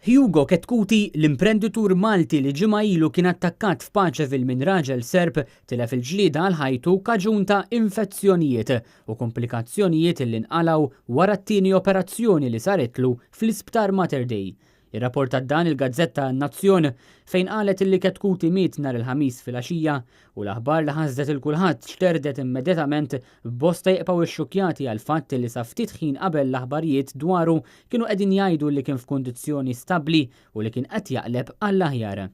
Hugo Ketkuti, l-imprenditur Malti li ġimgħa ilu kien attakkat f'Paċeville minn raġel Serb tilef il-ġlieda għal ħajtu kaġun ta' infezzjonijiet u komplikazzjonijiet li nqalaw wara t-tieni operazzjoni li saretlu fl-Isptar Mater Dei. Ir-rapportat dan il-Gazzetta Nazzjon fejn qalet illi Ketkuti miet nhar il-ħamis fil-għaxija u l-aħbar li ħażdet il-kulħadd xterdet immedjatament b'bosta jibqgħu xxukjati għal fatt li sa ftit ħin qabel l-aħbarijiet dwaru kienu qegħdin jgħidu li kien f'kundizzjoni stabbli u li kien qed jaqleb għall-aħjar.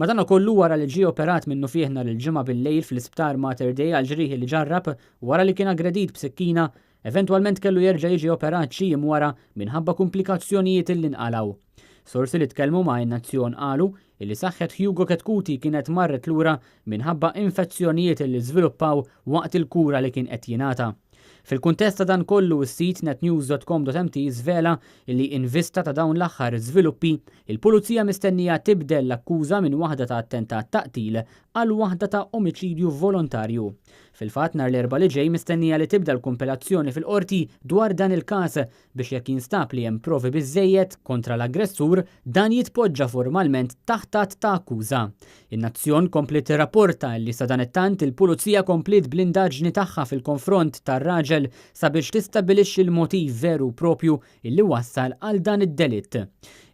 Madankollu wara li ġie operat minnu fih nhar il-ġimgħa bil-lejl fl-Isptar Mater Dei għal ġrieħi li ġarrab wara li kien aggredit b'sikkina, eventwalment kellu jerġa' jiġi operat xi jiem wara minħabba komplikazzjonijiet illi nqalaw. Sorsi li tkellmu ma' in-Nazzjon qalu illi saħħet Hugo Ketkuti kienet marret lura minħabba infezzjonijiet li żviluppaw waqt il-kura li kien qed jingħata. Fil-kuntest ta' dan kollu s-sit netnews.com.mt żvela illi invista ta' dawn l-aħħar żviluppi, il-pulizija mistennija tibdel l-akkuża minn waħda ta' attentat taqtil għal waħda ta' omiċidju volontarju. Fil-fatt nhar l-erba' li ġej mistennija li tibda l-kompilazzjoni fil-qorti dwar dan il-każ biex jekk jinstab li hemm provi biżżejjed kontra l-aggressur dan jitpoġġa formalment taħt ta' akkuża. In-Nazzjon komplet tirrapporta li sa dan it-tant il-pulizija komplet bl-indaġni tagħha fil-konfront tar-raġel sabiex tistabbilixxi l-motiv veru propju illi wassal għal dan id-delitt.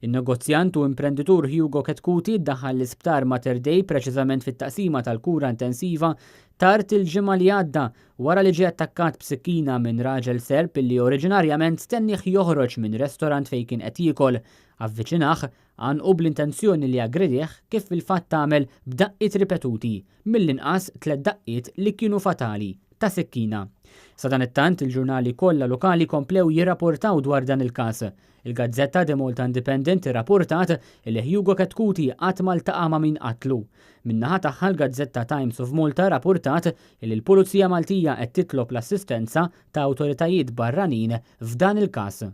In-negozjant u imprenditur Hugo Ketkuti ddaħħal l-Isptar Mater Dei preċiżament fit-taqsima tal-kura intensiva tard il-ġimgħa li għadda wara li ġie attakkat b'sikkina minn raġel Serb illi oriġinarjament stennih joħroġ minn restorant fejn kien qed jiekol. Avviċinah għanqu bl-intenzjoni li aggredih kif fil-fatt tagħmel b'daqqiet ripetuti mill-inqas 3 daqqiet li kienu fatali ta' sikkina. Sa dan it-tant il-ġurnali kollha lokali komplew jirrapportaw dwar dan il-każ. Il-Gazzetta The Malta Independent irrapportat li Hugo Ketkuti qatt ma ltaqa' ma' min qatlu. Min-naħa tagħha l-Gazzetta Times of Malta rapportat li l-Pulizija Maltija qed titlob l-assistenza ta' awtoritajiet barranin f'dan il-każ.